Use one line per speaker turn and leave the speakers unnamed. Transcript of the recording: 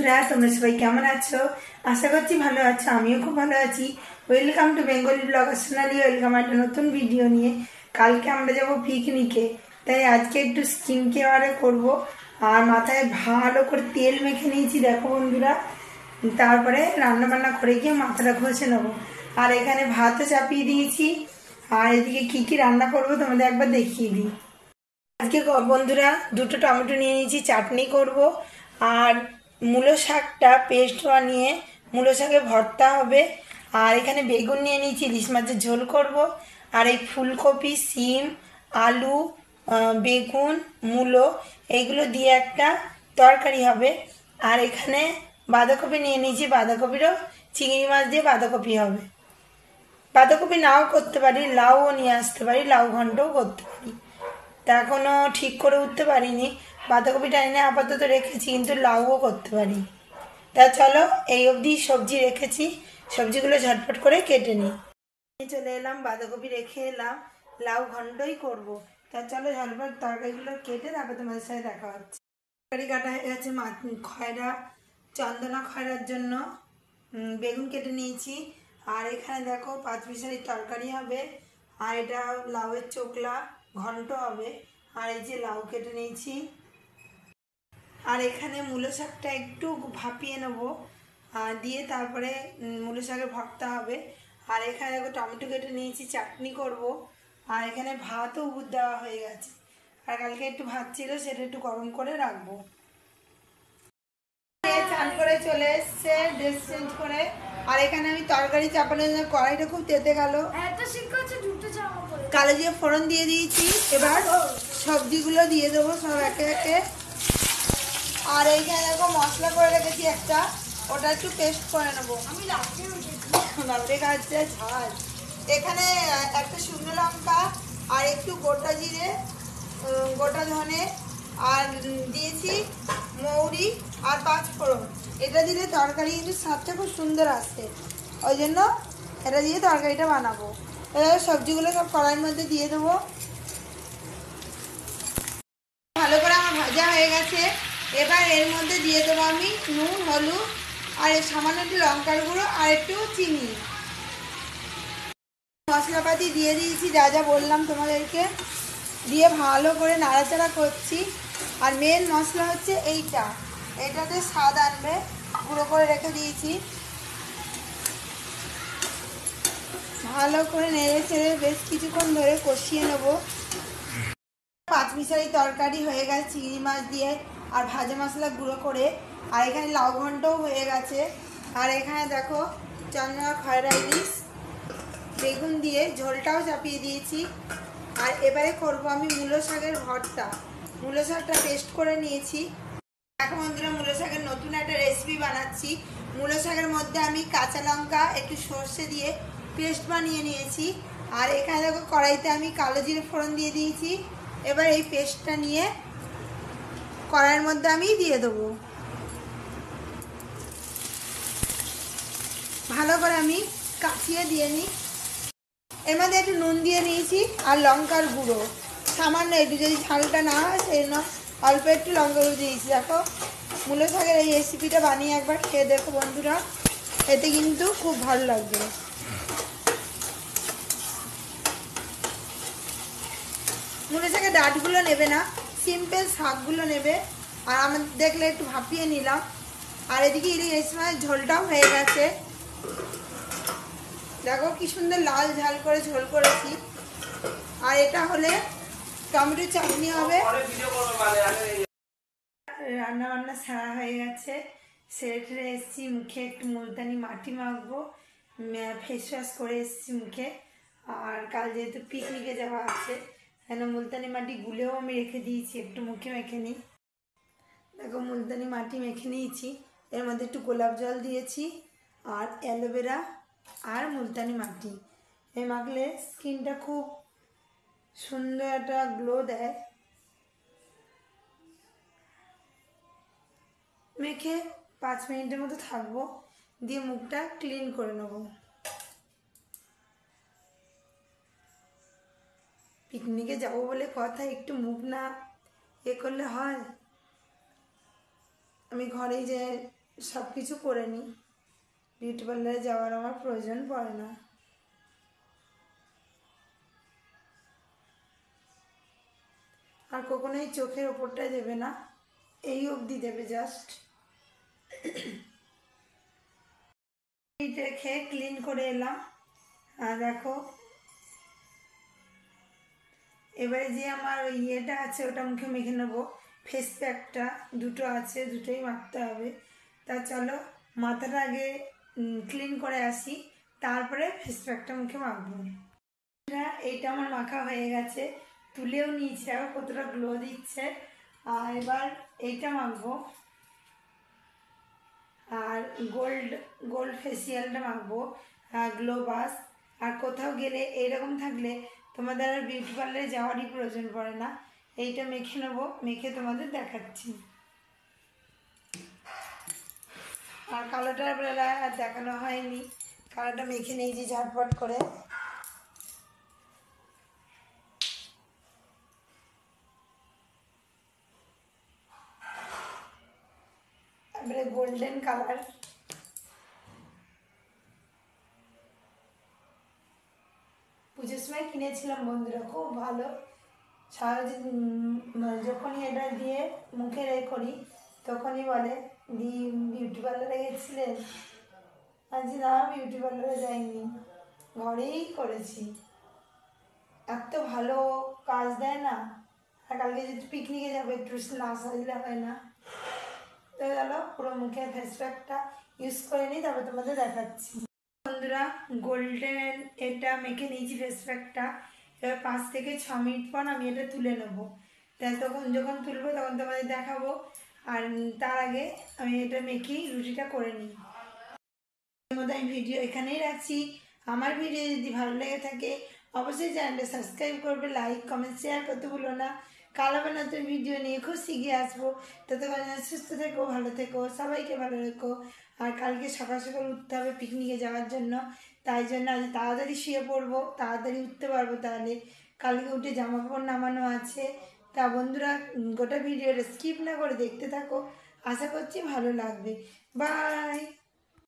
তোমরা সবাই কেমন আছো? আশা করছি ভালো আছো, আমিও খুব ভালো আছি। Welcome to Bengali blogger Sonali. Welcome একটা নতুন ভিডিও নিয়ে। কালকে আমরা যাব পিকনিকে, তাই আজকে একটু স্কিন কেয়ারে করব। আর মাথায় ভালো করে তেল মেখে নিয়েছি, দেখো বন্ধুরা। তারপরে রান্না বান্না করে গিয়ে মাথাটা ঘষে নেবো। আর এখানে ভাতও চাপিয়ে দিয়েছি। আর এদিকে কি কি রান্না করবো তোমাদের একবার দেখিয়ে দিই। আজকে বন্ধুরা দুটো টমেটো নিয়ে নিয়েছি, চাটনি করব। আর মূলো শাকটা পেস্ট বানিয়ে মূলো শাকে ভর্তা হবে। আর এখানে বেগুন নিয়ে নিয়েছি, ইলিশ মাছের ঝোল করব। আর এই ফুলকপি, শিম, আলু, বেগুন, মূলো এইগুলো দিয়ে একটা তরকারি হবে। আর এখানে বাঁধাকপি নিয়ে নিয়েছি, বাঁধাকপিরও চিংড়ি মাছ দিয়ে বাঁধাকপি হবে। বাঁধাকপি নাও করতে পারি, লাউও নিয়ে আসতে পারি, লাউ ঘন্টও করতে পারি। তা এখনও ঠিক করে উঠতে পারিনি। বাঁধাকপিটা এনে আপাতত রেখেছি, কিন্তু লাউও করতে পারি। তা চলো, এই অবধি সবজি রেখেছি, সবজিগুলো ঝটপট করে কেটে নিই। চলে এলাম, বাঁধাকপি রেখে এলাম, লাউ ঘন্টই করব। তা চলো ঝটপট তরকারিগুলো কেটে তারপর তোমাদের সাথে দেখা হচ্ছে। তরকারি কাটা হয়ে গেছে, খয়রা, চন্দনা খয়রার জন্য বেগুন কেটে নিয়েছি। আর এখানে দেখো পাঁচমিশালি তরকারি হবে। আর এটা লাউয়ের চোকলা ঘন্ট হবে। আর এই যে লাউ কেটে নিয়েছি। আর এখানে মূলো শাকটা একটু ভাপিয়ে নেবো, দিয়ে তারপরে মূলো শাকের ভর্তা হবে। আর এখানে দেখো টমেটো কেটে নিয়েছি, চাটনি করব। আর এখানে ভাতও উবুর দেওয়া হয়ে গেছে। আর কালকে একটু ভাত ছিল, সেটা একটু গরম করে রাখবো। চান করে চলে এসছে, ড্রেস চেঞ্জ করে। আর এখানে আমি তরকারি চাপানোর জন্য কড়াইটা খুব তেতে গেল, কালো দিয়ে ফোড়ন দিয়ে দিয়েছি। এবার সবজিগুলো দিয়ে দেবো সব একে একে। আর এইখানে দেখো মশলা করে রেখেছি একটা, ওটা একটু পেস্ট করে নেবো। বাবরে গাছে ঝাল। এখানে একটা শুকনো লঙ্কা আর একটু গোটা জিরে, গোটা ধনে, আর দিয়েছি মৌরি আর পাঁচফোড়ন। এটা দিলে তরকারি কিন্তু স্বাদটা খুব সুন্দর আসে, ওই জন্য এটা দিয়ে তরকারিটা বানাবো। এবার সবজিগুলো সব কড়াইয়ের মধ্যে দিয়ে দেবো। ভালো করে আমার ভাজা হয়ে গেছে। এবার এর মধ্যে দিয়ে দেবো আমি নুন, হলুদ, আর সামান্য একটু লঙ্কার গুঁড়ো আর একটু চিনি। মশলাপাতি দিয়ে দিয়েছি, যা যা বললাম তোমাদেরকে, দিয়ে ভালো করে নাড়াচাড়া করছি। আর মেন মশলা হচ্ছে এইটা, এটাতে স্বাদ আনবে, গুঁড়ো করে রেখে দিয়েছি। ভালো করে নেড়ে চেড়ে বেশ কিছুক্ষণ ধরে কষিয়ে নেবো। পাঁচমিশালি তরকারি হয়ে গেছে চিংড়ি মাছ দিয়ে আর ভাজা মশলা গুঁড়ো করে। আর এখানে লাউ ঘন্টও হয়ে গেছে। আর এখানে দেখো চন্দনা খয়রা ইলিশ বেগুন দিয়ে ঝোলটাও চাপিয়ে দিয়েছি। আর এবারে করব আমি মূলো শাকের ভর্তা। মূলো শাকটা পেস্ট করে নিয়েছি। দেখো বন্ধুরা, মূলো শাকের নতুন একটা রেসিপি বানাচ্ছি। মূলো শাকের মধ্যে আমি কাঁচা লঙ্কা একটু সর্ষে দিয়ে পেস্ট বানিয়ে নিয়েছি। আর এখানে দেখো কড়াইতে আমি কালো জিরে ফোড়ন দিয়ে দিয়েছি। এবার এই পেস্টটা নিয়ে কড়াইয়ের মধ্যে আমি দিয়ে দেবো। ভালো করে আমি কাঁচিয়ে দিয়ে নিই। এর মধ্যে একটু নুন দিয়ে নিয়েছি আর লঙ্কার গুঁড়ো সামান্য একটু, যদি ঝালটা না হয় সেই জন্য অল্প একটু লঙ্কা গুঁড়ো দিয়েছি। দেখো মূলো শাকের এই রেসিপিটা বানিয়ে একবার খেয়ে দেখো বন্ধুরা, এতে কিন্তু খুব ভালো লাগবে। মূলো শাকের ডাঁটগুলো নেবে না, সিম্পল শাকগুলো নেবে। আর আমার দেখলে একটু ভাপিয়ে নিলাম। আর এদিকে ইলিশ মাছের ঝোলটাও হয়ে গেছে। দেখো কি সুন্দর লাল ঝাল করে ঝোল করেছি। আর এটা হলে টমেটো চাটনি হবে। রান্না বান্না সারা হয়ে গেছে, সেরে এসেছি, মুখে একটু মুলতানি মাটি মাখবো, ফেস ওয়াশ করে এসেছি মুখে। আর কাল যেহেতু পিকনিকে যাওয়া আছে, কেন মুলতানি মাটি গুলেও আমি রেখে দিয়েছি, একটু মুখে মেখে নিই। দেখো মুলতানি মাটি মেখে নিয়েছি, এর মধ্যে একটু গোলাপ জল দিয়েছি আর অ্যালোভেরা আর মুলতানি মাটি। এই মাখলে স্কিনটা খুব সুন্দর একটা গ্লো দেয়। মেখে 5 মিনিটের মতো থাকবো, দিয়ে মুখটা ক্লিন করে নেব। পিকনিকে যাবো বলে কথা, একটু মুখ না করলে হয়। আমি ঘরেই যে সব কিছু করে নিই, বিউটি পার্লারে যাওয়ার আমার প্রয়োজন পড়ে না। আর কখনোই চোখের ওপরটা দেবে না, এই অবধি দেবে জাস্ট। রেখে ক্লিন করে এলাম। আর দেখো এবারে যে আমার ওই ইয়েটা আছে ওটা মুখে মেখে নেবো। ফেস প্যাকটা দুটো আছে, দুটোই মাখতে হবে। তা চলো মাথাটা আগে ক্লিন করে আসি, তারপরে ফেস প্যাকটা মুখে মাখবো। এইটা আমার মাখা হয়ে গেছে, তুলেও নিয়েছি, দেখো কতটা গ্লো দিচ্ছে। আর এবার এইটা মাখবো, আর গোল্ড গোল্ড ফেসিয়ালটা মাখবো, গ্লো বাস। আর কোথাও গেলে এইরকম থাকলে তোমাদের আর বিউটি পার্লারে যাওয়ারই প্রয়োজন পড়ে না। এইটা মেখে নেবো, মেখে তোমাদের দেখাচ্ছি। আর কালোটার বেলা আর দেখানো হয়নি, কালোটা মেখে নিয়েছি ঝটপট করে। তারপরে গোল্ডেন কালার, পুজোর সময় কিনেছিলাম বন্ধুরা, খুব ভালো। যখনই এটা দিয়ে মুখে করি তখনই বলে দি বিউটি পার্লারে গেছিলেন। আজ না, বিউটি পার্লারে যাইনি, ঘরেই করেছি। এত ভালো কাজ দেয় না। আর কালকে যদি পিকনিকে যাবো, একটু না সাজলে হয় না। তো চলো পুরো মুখে ফেস প্যাকটা ইউজ করে নিই, তারপর তোমাদের দেখাচ্ছি। বন্ধুরা গোল্ডেন এটা মেখে নিয়েছি ফেস প্যাকটা। এবার 5 থেকে 6 মিনিট পর আমি এটা তুলে নেবো। তাই তখন যখন তুলবো তখন তোমাদের দেখাবো। আর তার আগে আমি এটা মেখেই রুটিটা করে নিই। আমি ভিডিও এখানেই রাখছি। আমার ভিডিও যদি ভালো লেগে থাকে অবশ্যই চ্যানেলটা সাবস্ক্রাইব করবে, লাইক কমেন্ট শেয়ার করতে ভুলো না। কাল আবার নতুন ভিডিও নিয়ে খুব শিখে আসবো। ততক্ষণ সুস্থ থেকো, ভালো থেকো, সবাইকে ভালো রেখো। আর কালকে সকাল সকাল উঠতে হবে পিকনিকে যাওয়ার জন্য, তাই জন্য আজ তাড়াতাড়ি শুয়ে পড়বো, তাড়াতাড়ি উঠতে পারবো। তাহলে কালকে উঠে জামা কাপড় নামানো আছে। তা বন্ধুরা গোটা ভিডিওটা স্কিপ না করে দেখতে থাকো, আশা করছি ভালো লাগবে। বাই।